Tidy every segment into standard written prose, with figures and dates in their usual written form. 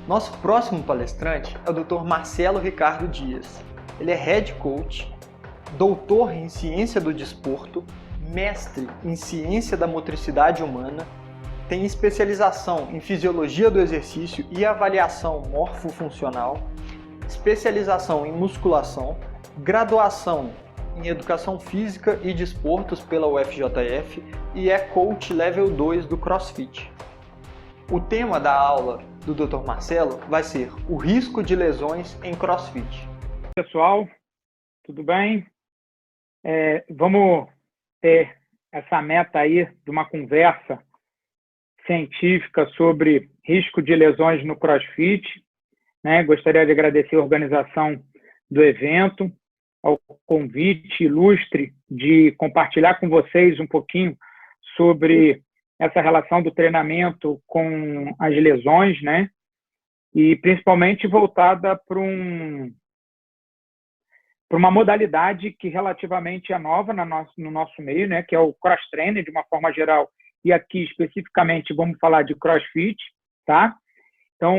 Nosso próximo palestrante é o Dr. Marcelo Ricardo Dias. Ele é Head Coach, doutor em Ciência do Desporto, mestre em Ciência da Motricidade Humana, tem especialização em Fisiologia do Exercício e Avaliação Morfofuncional, especialização em Musculação, graduação em Educação Física e Desportos pela UFJF e é Coach Level 2 do CrossFit. O tema da aula do Dr. Marcelo vai ser o risco de lesões em CrossFit. Pessoal, tudo bem? Vamos ter essa meta aí de uma conversa científica sobre risco de lesões no CrossFit. Gostaria de agradecer a organização do evento, ao convite ilustre de compartilhar com vocês um pouquinho sobre essa relação do treinamento com as lesões, e principalmente voltada para uma modalidade que relativamente é nova no nosso meio, que é o cross-training, de uma forma geral, e aqui especificamente vamos falar de CrossFit, tá? Então,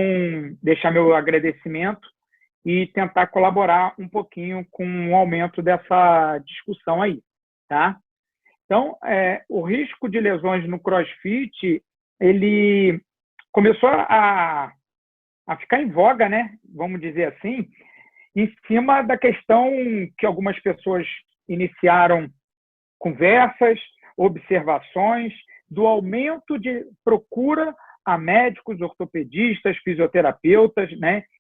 deixar meu agradecimento e tentar colaborar um pouquinho com o aumento dessa discussão aí, tá? Então, o risco de lesões no CrossFit, ele começou a ficar em voga, vamos dizer assim, em cima da questão que algumas pessoas iniciaram conversas, observações, do aumento de procura a médicos, ortopedistas, fisioterapeutas,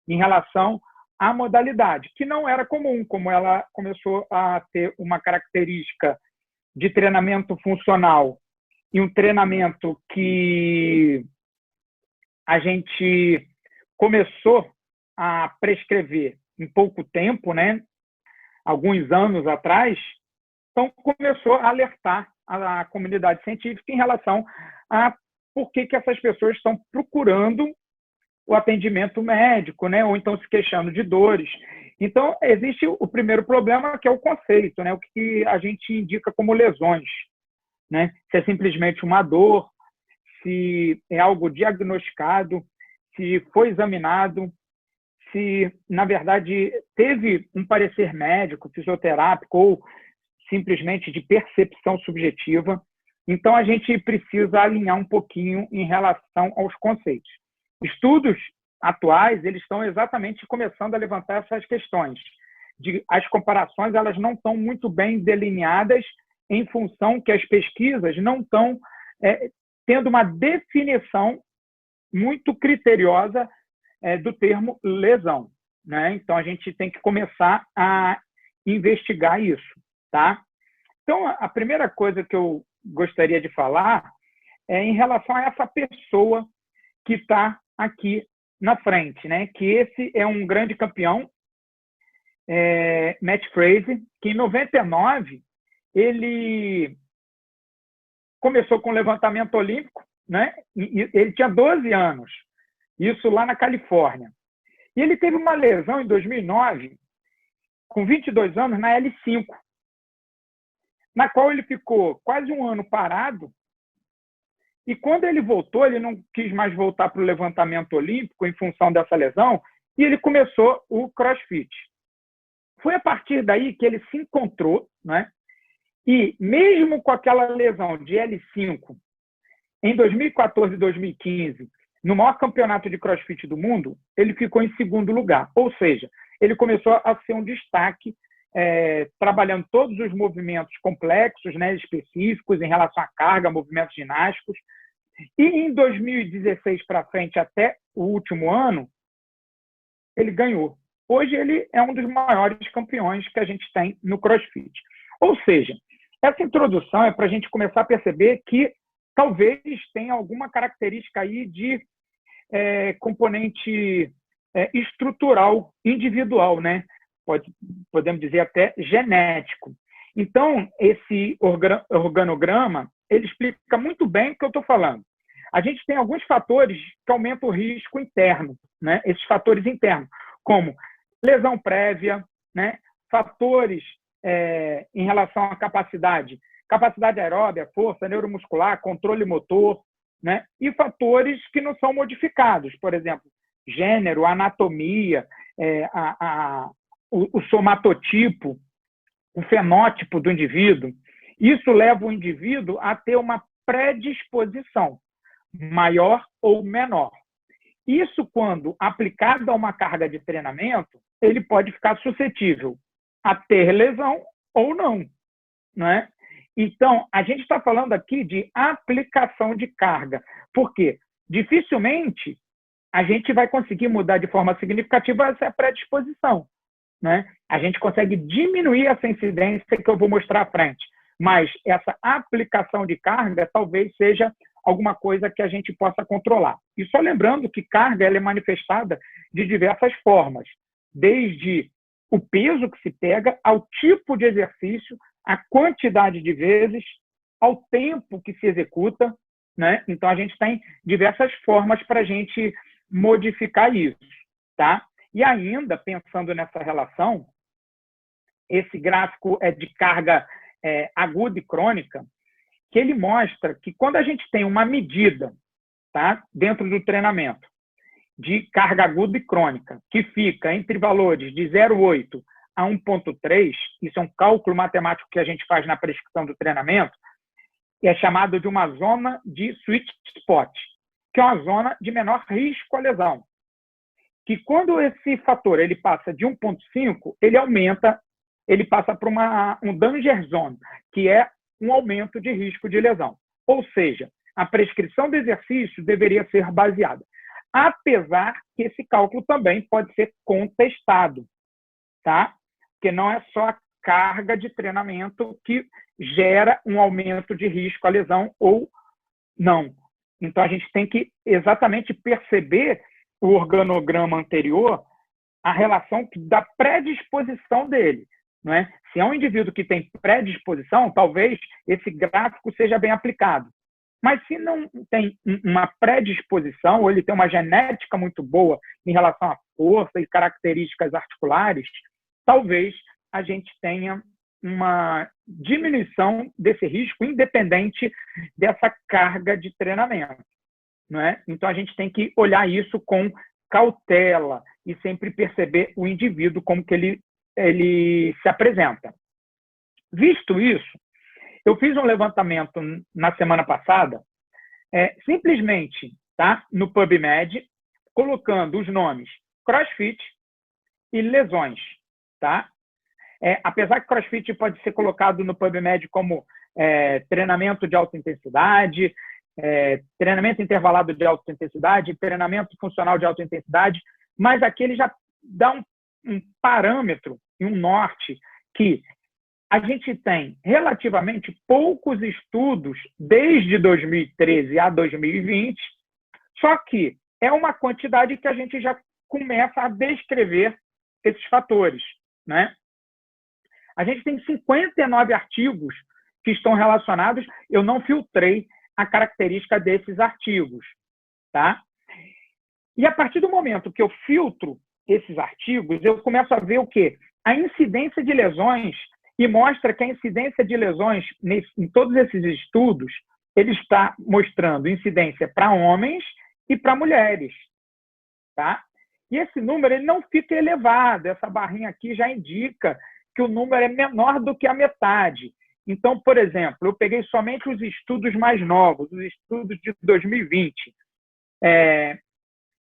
em relação à modalidade, que não era comum, como ela começou a ter uma característica de treinamento funcional e um treinamento que a gente começou a prescrever em pouco tempo, alguns anos atrás, então começou a alertar a comunidade científica em relação a por que essas pessoas estão procurando o atendimento médico, ou então se queixando de dores. Então, existe o primeiro problema, que é o conceito, o que a gente indica como lesões. Se é simplesmente uma dor, se é algo diagnosticado, se foi examinado, se, na verdade, teve um parecer médico, fisioterápico ou simplesmente de percepção subjetiva. Então, a gente precisa alinhar um pouquinho em relação aos conceitos. Estudos atuais, eles estão exatamente começando a levantar essas questões. As comparações, elas não estão muito bem delineadas em função que as pesquisas não estão tendo uma definição muito criteriosa do termo lesão. Então, a gente tem que começar a investigar isso, tá? Então, a primeira coisa que eu gostaria de falar é em relação a essa pessoa que está aqui na frente, que esse é um grande campeão, Matt Fraser, que em 99 ele começou com levantamento olímpico, e ele tinha 12 anos, isso lá na Califórnia. E ele teve uma lesão em 2009, com 22 anos, na L5, na qual ele ficou quase um ano parado, e quando ele voltou, ele não quis mais voltar para o levantamento olímpico em função dessa lesão, e ele começou o CrossFit. Foi a partir daí que ele se encontrou, e mesmo com aquela lesão de L5, em 2014 e 2015, no maior campeonato de CrossFit do mundo, ele ficou em segundo lugar. Ou seja, ele começou a ser um destaque, trabalhando todos os movimentos complexos, específicos em relação à carga, movimentos ginásticos. E em 2016 para frente, até o último ano, ele ganhou. Hoje ele é um dos maiores campeões que a gente tem no CrossFit. Ou seja, essa introdução é para a gente começar a perceber que talvez tenha alguma característica aí de componente estrutural, individual, podemos dizer até genético. Então, esse organograma, ele explica muito bem o que eu estou falando. A gente tem alguns fatores que aumentam o risco interno, esses fatores internos, como lesão prévia, fatores em relação à capacidade aeróbia, força, neuromuscular, controle motor, e fatores que não são modificados, por exemplo, gênero, anatomia, o somatotipo, o fenótipo do indivíduo. Isso leva o indivíduo a ter uma predisposição, maior ou menor. Isso, quando aplicado a uma carga de treinamento, ele pode ficar suscetível a ter lesão ou não, né? Então, a gente está falando aqui de aplicação de carga, porque dificilmente a gente vai conseguir mudar de forma significativa essa predisposição, né? A gente consegue diminuir essa incidência que eu vou mostrar à frente, mas essa aplicação de carga talvez seja alguma coisa que a gente possa controlar. E só lembrando que carga ela é manifestada de diversas formas, desde o peso que se pega, ao tipo de exercício, a quantidade de vezes, ao tempo que se executa, né? Então, a gente tem diversas formas para a gente modificar isso, tá? E ainda, pensando nessa relação, esse gráfico é de carga aguda e crônica, que ele mostra que quando a gente tem uma medida, tá, dentro do treinamento de carga aguda e crônica, que fica entre valores de 0,8 a 1,3, isso é um cálculo matemático que a gente faz na prescrição do treinamento, e é chamado de uma zona de sweet spot, que é uma zona de menor risco à lesão. Que quando esse fator ele passa de 1,5, ele aumenta, ele passa para um danger zone, que é um aumento de risco de lesão. Ou seja, a prescrição do exercício deveria ser baseada. Apesar que esse cálculo também pode ser contestado, tá? Porque não é só a carga de treinamento que gera um aumento de risco à lesão ou não. Então, a gente tem que exatamente perceber o organograma anterior, a relação da predisposição dele. Não é? Se é um indivíduo que tem predisposição, talvez esse gráfico seja bem aplicado. Mas se não tem uma predisposição, ou ele tem uma genética muito boa em relação à força e características articulares, talvez a gente tenha uma diminuição desse risco, independente dessa carga de treinamento. Não é? Então, a gente tem que olhar isso com cautela e sempre perceber o indivíduo como que ele se apresenta. Visto isso, eu fiz um levantamento na semana passada, simplesmente, tá, no PubMed, colocando os nomes CrossFit e lesões. Tá? Apesar que CrossFit pode ser colocado no PubMed como treinamento de alta intensidade, treinamento intervalado de alta intensidade, treinamento funcional de alta intensidade, mas aqui ele já dá um parâmetro e um norte que a gente tem relativamente poucos estudos desde 2013 a 2020, só que é uma quantidade que a gente já começa a descrever esses fatores, né? A gente tem 59 artigos que estão relacionados, eu não filtrei a característica desses artigos, tá? E a partir do momento que eu filtro esses artigos, eu começo a ver o quê? A incidência de lesões, e mostra que a incidência de lesões em todos esses estudos, ele está mostrando incidência para homens e para mulheres, tá? E esse número ele não fica elevado, essa barrinha aqui já indica que o número é menor do que a metade. Então, por exemplo, eu peguei somente os estudos mais novos, os estudos de 2020.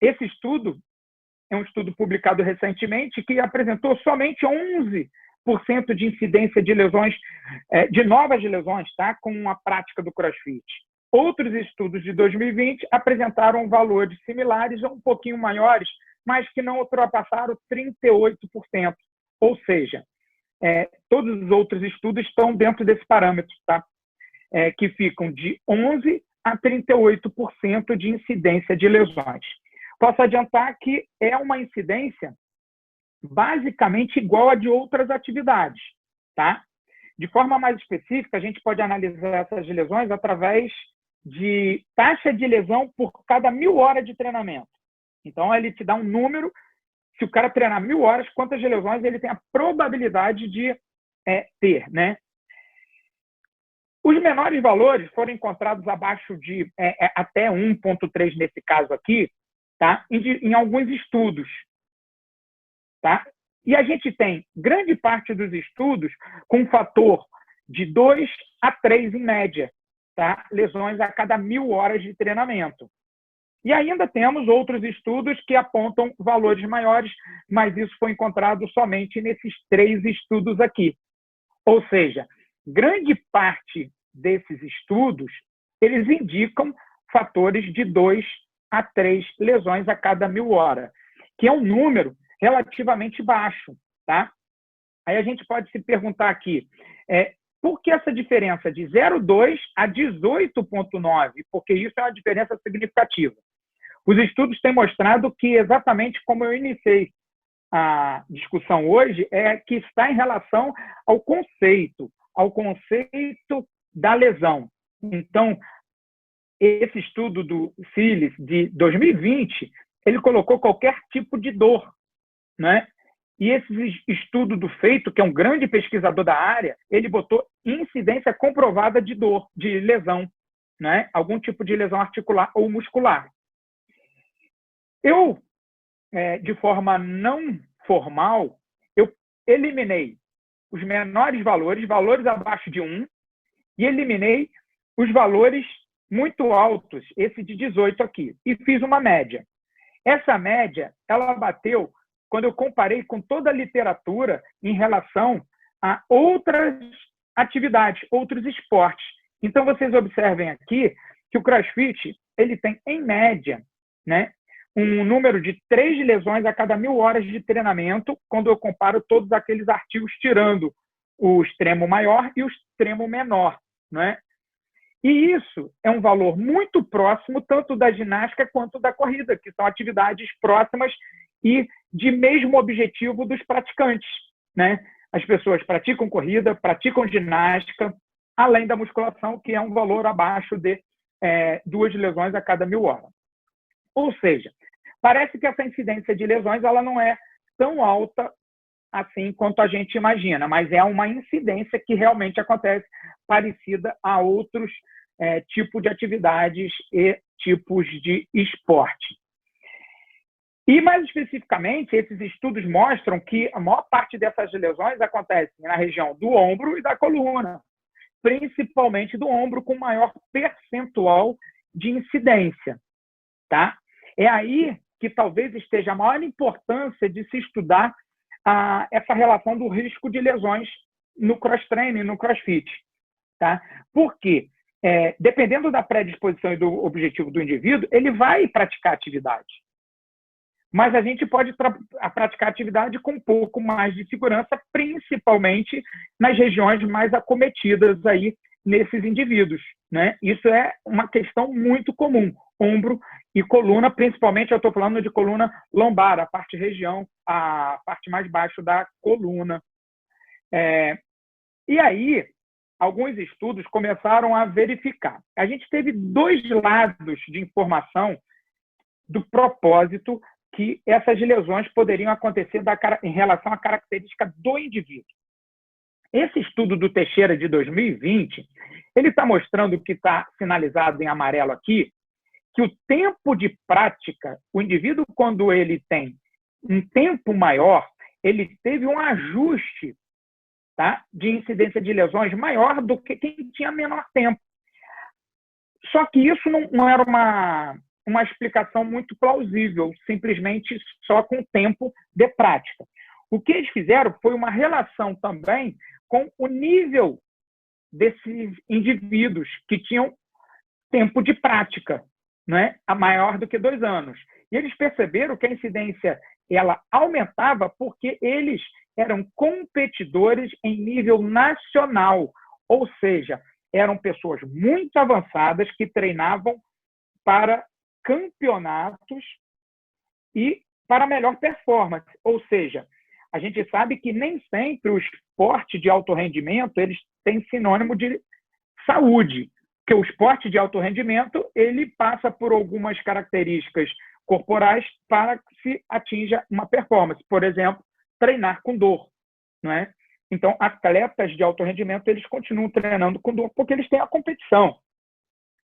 Esse estudo é um estudo publicado recentemente que apresentou somente 11% de incidência de lesões, de novas lesões, tá? Com a prática do CrossFit. Outros estudos de 2020 apresentaram valores similares ou um pouquinho maiores, mas que não ultrapassaram 38%. Ou seja, todos os outros estudos estão dentro desse parâmetro, tá? Que ficam de 11% a 38% de incidência de lesões. Posso adiantar que é uma incidência basicamente igual a de outras atividades, tá? De forma mais específica, a gente pode analisar essas lesões através de taxa de lesão por cada 1.000 horas de treinamento. Então, ele te dá um número, se o cara treinar 1.000 horas, quantas lesões ele tem a probabilidade de ter, né? Os menores valores foram encontrados abaixo de até 1,3 nesse caso aqui, tá? Em alguns estudos. Tá? E a gente tem grande parte dos estudos com um fator de 2 a 3 em média, tá? Lesões a cada 1.000 horas de treinamento. E ainda temos outros estudos que apontam valores maiores, mas isso foi encontrado somente nesses 3 estudos aqui. Ou seja, grande parte desses estudos, eles indicam fatores de 2 a 3 lesões a cada 1.000 horas, que é um número relativamente baixo, tá? Aí a gente pode se perguntar aqui, por que essa diferença de 0,2 a 18,9? Porque isso é uma diferença significativa. Os estudos têm mostrado que, exatamente como eu iniciei a discussão hoje, é que está em relação ao conceito da lesão. Então, esse estudo do Siles, de 2020, ele colocou qualquer tipo de dor, né? E esse estudo do Feito, que é um grande pesquisador da área, ele botou incidência comprovada de dor, de lesão, né? Algum tipo de lesão articular ou muscular. Eu, de forma não formal, eu eliminei os menores valores, valores abaixo de 1, e eliminei os valores muito altos, esse de 18 aqui, e fiz uma média. Essa média, ela bateu quando eu comparei com toda a literatura em relação a outras atividades, outros esportes. Então, vocês observem aqui que o CrossFit, ele tem, em média, né, um número de 3 lesões a cada 1.000 horas de treinamento, quando eu comparo todos aqueles artigos, tirando o extremo maior e o extremo menor, né? E isso é um valor muito próximo tanto da ginástica quanto da corrida, que são atividades próximas e de mesmo objetivo dos praticantes, né? As pessoas praticam corrida, praticam ginástica, além da musculação, que é um valor abaixo de 2 lesões a cada 1.000 horas. Ou seja, parece que essa incidência de lesões ela não é tão alta assim quanto a gente imagina, mas é uma incidência que realmente acontece parecida a outros tipos de atividades e tipos de esporte. E, mais especificamente, esses estudos mostram que a maior parte dessas lesões acontece na região do ombro e da coluna, principalmente do ombro, com maior percentual de incidência. Tá? É aí que talvez esteja a maior importância de se estudar essa relação do risco de lesões no cross-training, no crossfit. Tá? Por quê? Dependendo da predisposição e do objetivo do indivíduo, ele vai praticar atividade. Mas a gente pode praticar atividade com um pouco mais de segurança, principalmente nas regiões mais acometidas aí nesses indivíduos, né? Isso é uma questão muito comum, ombro e coluna, principalmente eu estou falando de coluna lombar, a parte mais baixa da coluna. E aí, alguns estudos começaram a verificar. A gente teve 2 lados de informação do propósito que essas lesões poderiam acontecer em relação à característica do indivíduo. Esse estudo do Teixeira de 2020, ele está mostrando, que está sinalizado em amarelo aqui, que o tempo de prática, o indivíduo, quando ele tem um tempo maior, ele teve um ajuste, tá, de incidência de lesões maior do que quem tinha menor tempo. Só que isso não era uma explicação muito plausível, simplesmente só com o tempo de prática. O que eles fizeram foi uma relação também com o nível desses indivíduos que tinham tempo de prática, né, a maior do que 2 anos. E eles perceberam que a incidência ela aumentava porque eles eram competidores em nível nacional, ou seja, eram pessoas muito avançadas que treinavam para campeonatos e para melhor performance. Ou seja, a gente sabe que nem sempre o esporte de alto rendimento eles têm sinônimo de saúde, porque o esporte de alto rendimento ele passa por algumas características corporais para que se atinja uma performance. Por exemplo, treinar com dor, não é? Então, atletas de alto rendimento eles continuam treinando com dor porque eles têm a competição.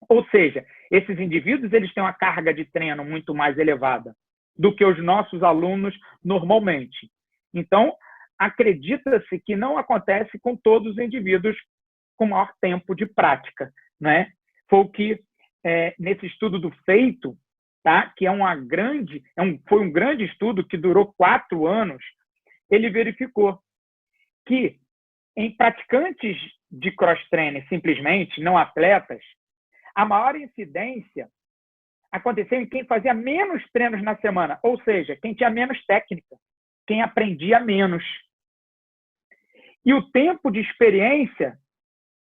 Ou seja, esses indivíduos eles têm uma carga de treino muito mais elevada do que os nossos alunos normalmente. Então, acredita-se que não acontece com todos os indivíduos com maior tempo de prática, né? Foi o que, nesse estudo do FEITO, tá? Que foi um grande estudo que durou 4 anos, ele verificou que em praticantes de cross-training, simplesmente, não atletas, a maior incidência aconteceu em quem fazia menos treinos na semana, ou seja, quem tinha menos técnica, quem aprendia menos. E o tempo de experiência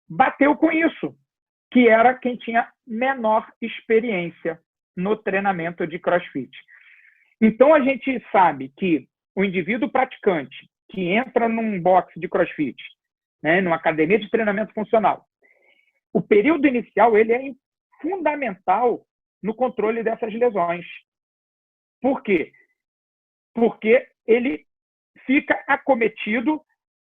bateu com isso, que era quem tinha menor experiência no treinamento de CrossFit. Então, a gente sabe que o indivíduo praticante que entra num box de CrossFit, né, numa academia de treinamento funcional, o período inicial ele é fundamental no controle dessas lesões. Por quê? Porque ele fica acometido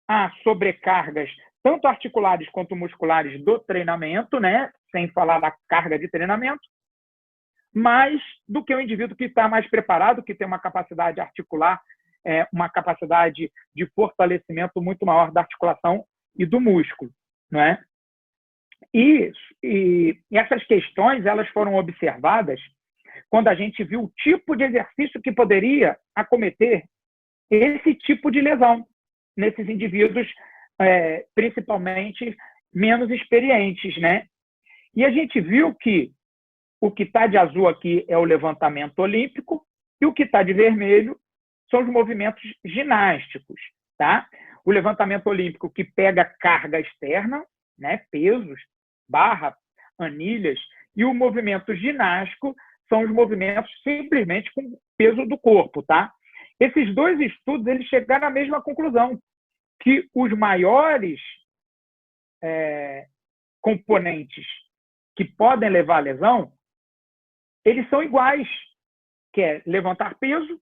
a sobrecargas, tanto articulares quanto musculares do treinamento, né? Sem falar da carga de treinamento, mais do que o indivíduo que está mais preparado, que tem uma capacidade articular, uma capacidade de fortalecimento muito maior da articulação e do músculo, não é? E essas questões elas foram observadas quando a gente viu o tipo de exercício que poderia acometer esse tipo de lesão nesses indivíduos, principalmente menos experientes, né? E a gente viu que o que está de azul aqui é o levantamento olímpico e o que está de vermelho são os movimentos ginásticos, tá? O levantamento olímpico que pega carga externa, né? Pesos, barra, anilhas, e o movimento ginástico são os movimentos simplesmente com peso do corpo, tá? Esses dois estudos eles chegaram à mesma conclusão, que os maiores componentes que podem levar à lesão, eles são iguais, que é levantar peso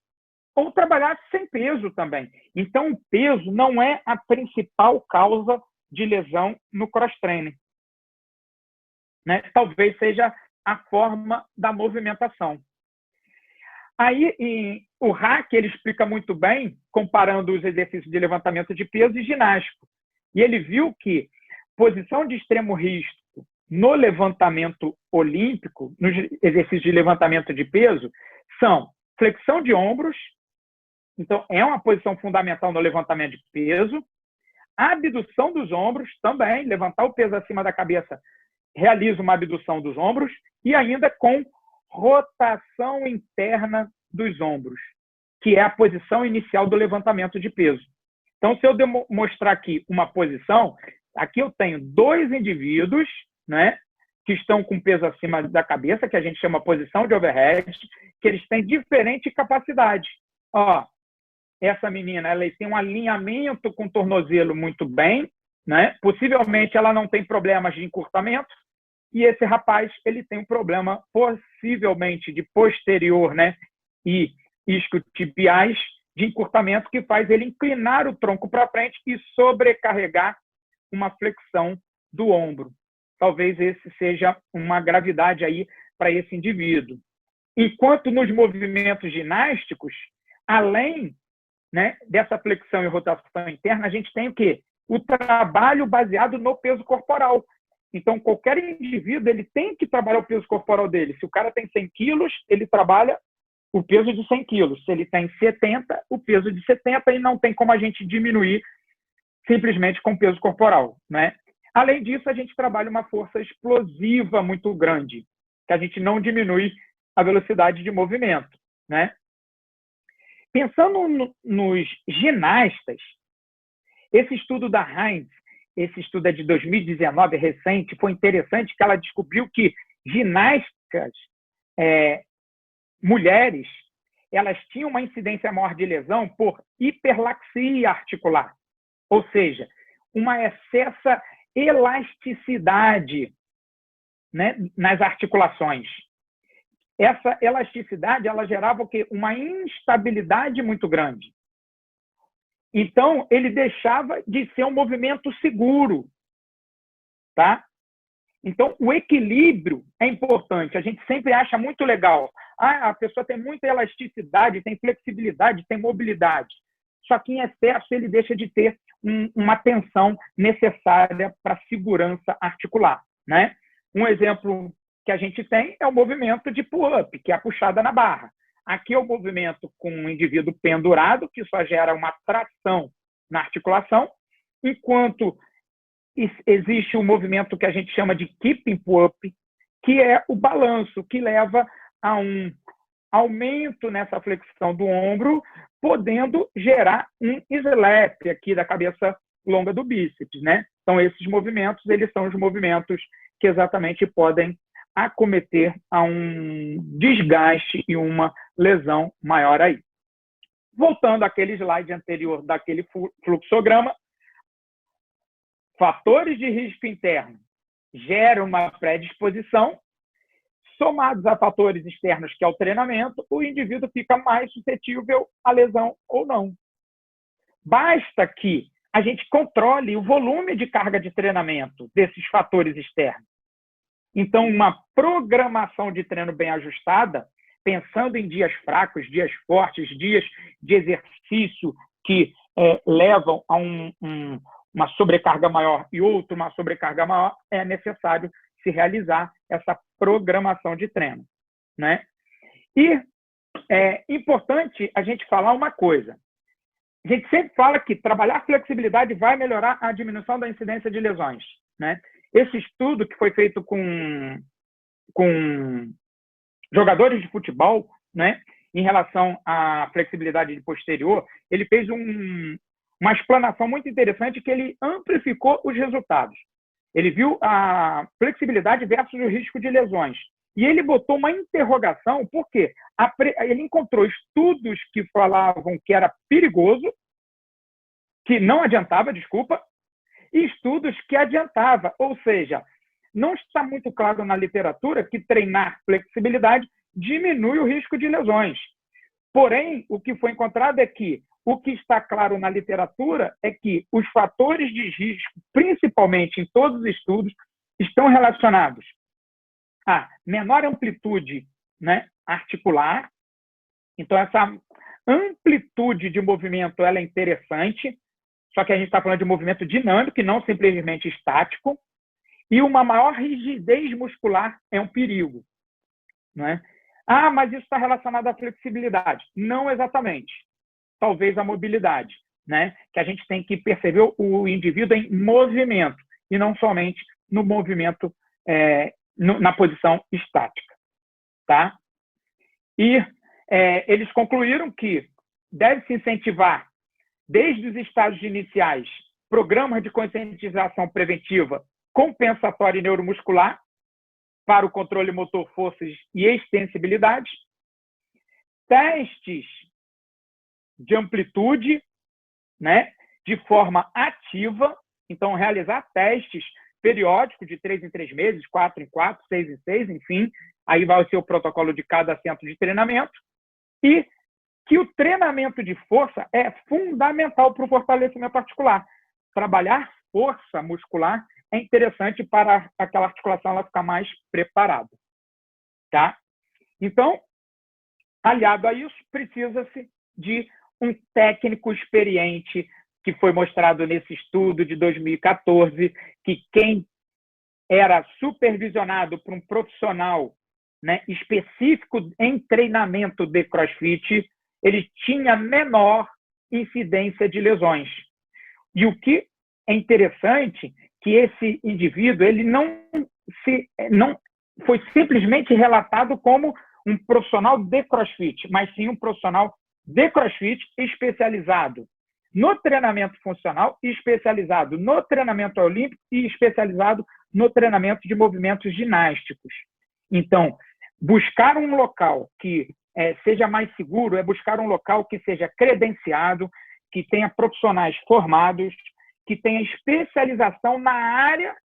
ou trabalhar sem peso também. Então, o peso não é a principal causa de lesão no cross-training, né? Talvez seja a forma da movimentação. Aí, o Hack ele explica muito bem, comparando os exercícios de levantamento de peso e ginástico. E ele viu que posição de extremo risco no levantamento olímpico, nos exercícios de levantamento de peso, são flexão de ombros, então é uma posição fundamental no levantamento de peso, abdução dos ombros também, levantar o peso acima da cabeça, realiza uma abdução dos ombros, e ainda com rotação interna dos ombros, que é a posição inicial do levantamento de peso. Então, se eu mostrar aqui uma posição, aqui eu tenho 2 indivíduos, né, que estão com peso acima da cabeça, que a gente chama posição de overhead, que eles têm diferente capacidade. Ó, essa menina ela tem um alinhamento com o tornozelo muito bem, né? Possivelmente ela não tem problemas de encurtamento, e esse rapaz ele tem um problema possivelmente de posterior, né, e isquiotibiais de encurtamento, que faz ele inclinar o tronco para frente e sobrecarregar uma flexão do ombro. Talvez esse seja uma gravidade aí para esse indivíduo. Enquanto nos movimentos ginásticos, além, né, dessa flexão e rotação interna, a gente tem o quê? O trabalho baseado no peso corporal. Então, qualquer indivíduo ele tem que trabalhar o peso corporal dele. Se o cara tem 100 quilos, ele trabalha o peso de 100 quilos. Se ele tem 70, o peso de 70, e não tem como a gente diminuir simplesmente com peso corporal, né? Além disso, a gente trabalha uma força explosiva muito grande, que a gente não diminui a velocidade de movimento, né? Pensando nos ginastas, esse estudo da Heinz, esse estudo é de 2019, recente, foi interessante que ela descobriu que ginásticas, mulheres, elas tinham uma incidência maior de lesão por hiperlaxia articular, ou seja, uma excessa elasticidade, né, nas articulações. Essa elasticidade ela gerava o quê? Uma instabilidade muito grande. Então, ele deixava de ser um movimento seguro, tá? Então, o equilíbrio é importante. A gente sempre acha muito legal. A pessoa tem muita elasticidade, tem flexibilidade, tem mobilidade. Só que, em excesso, ele deixa de ter uma tensão necessária para a segurança articular, né? Um exemplo que a gente tem é o movimento de pull-up, que é a puxada na barra. Aqui é o movimento com o indivíduo pendurado, que só gera uma tração na articulação, enquanto existe o movimento que a gente chama de keeping pull-up, que é o balanço, que leva a um aumento nessa flexão do ombro, podendo gerar um slap aqui da cabeça longa do bíceps, né? Então, esses movimentos, eles são os movimentos que exatamente podem acometer a um desgaste e uma lesão maior aí. Voltando àquele slide anterior daquele fluxograma, fatores de risco interno geram uma predisposição, somados a fatores externos, que é o treinamento, o indivíduo fica mais suscetível à lesão ou não. Basta que a gente controle o volume de carga de treinamento desses fatores externos. Então, uma programação de treino bem ajustada, pensando em dias fracos, dias fortes, dias de exercício que levam a uma sobrecarga maior e outra uma sobrecarga maior, é necessário se realizar essa programação de treino, né? E é importante a gente falar uma coisa. A gente sempre fala que trabalhar flexibilidade vai melhorar a diminuição da incidência de lesões, né? Esse estudo que foi feito com jogadores de futebol, né, em relação à flexibilidade posterior, ele fez uma explanação muito interessante que ele amplificou os resultados. Ele viu a flexibilidade versus o risco de lesões. E ele botou uma interrogação, porque ele encontrou estudos que falavam que era perigoso, que não adiantava, desculpa, e estudos que adiantava. Ou seja, não está muito claro na literatura que treinar flexibilidade diminui o risco de lesões. Porém, o que foi encontrado é que o que está claro na literatura é que os fatores de risco, principalmente em todos os estudos, estão relacionados a menor amplitude, né, articular. Então, essa amplitude de movimento ela é interessante, só que a gente está falando de movimento dinâmico e não simplesmente estático. E uma maior rigidez muscular é um perigo, né? Mas isso está relacionado à flexibilidade. Não exatamente. Talvez a mobilidade, né? Que a gente tem que perceber o indivíduo em movimento e não somente no movimento na posição estática, tá? E eles concluíram que deve-se incentivar, desde os estágios iniciais, programas de conscientização preventiva compensatória e neuromuscular para o controle motor, forças e extensibilidade, testes de amplitude, né, de forma ativa, então realizar testes periódicos de 3 em 3 meses, 4 em 4, 6 em 6, enfim, aí vai ser o protocolo de cada centro de treinamento, e que o treinamento de força é fundamental para o fortalecimento articular. Trabalhar força muscular é interessante para aquela articulação ela ficar mais preparada, tá? Então, aliado a isso, precisa-se de um técnico experiente, que foi mostrado nesse estudo de 2014, que quem era supervisionado por um profissional, né, específico em treinamento de CrossFit, ele tinha menor incidência de lesões. E o que é interessante que esse indivíduo ele não foi simplesmente relatado como um profissional de CrossFit, mas sim um profissional de CrossFit especializado no treinamento funcional, especializado no treinamento olímpico e especializado no treinamento de movimentos ginásticos. Então, buscar um local que seja mais seguro é buscar um local que seja credenciado, que tenha profissionais formados, que tenha especialização na área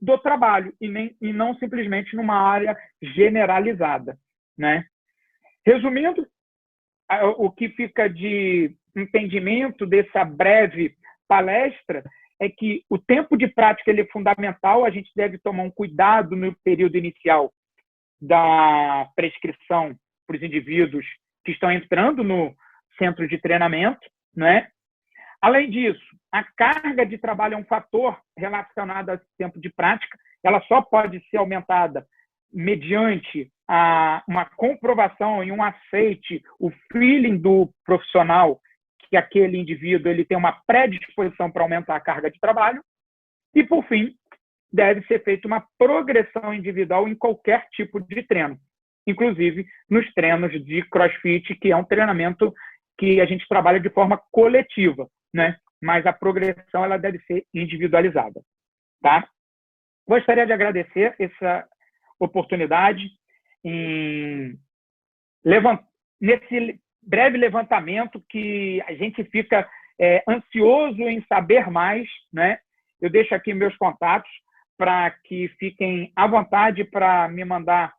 do trabalho e não simplesmente numa área generalizada, né? Resumindo, o que fica de entendimento dessa breve palestra é que o tempo de prática ele é fundamental, a gente deve tomar um cuidado no período inicial da prescrição para os indivíduos que estão entrando no centro de treinamento, né? Além disso, a carga de trabalho é um fator relacionado a esse tempo de prática, ela só pode ser aumentada mediante uma comprovação e um aceite, o feeling do profissional que aquele indivíduo ele tem uma predisposição para aumentar a carga de trabalho. E, por fim, deve ser feita uma progressão individual em qualquer tipo de treino, inclusive nos treinos de CrossFit, que é um treinamento que a gente trabalha de forma coletiva, né? Mas a progressão ela deve ser individualizada, tá? Gostaria de agradecer essa oportunidade nesse breve levantamento que a gente fica ansioso em saber mais, né? Eu deixo aqui meus contatos para que fiquem à vontade para me mandar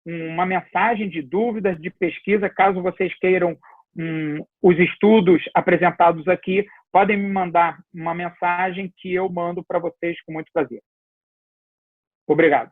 uma mensagem de dúvidas, de pesquisa, caso vocês queiram os estudos apresentados aqui, podem me mandar uma mensagem que eu mando para vocês com muito prazer. Obrigado.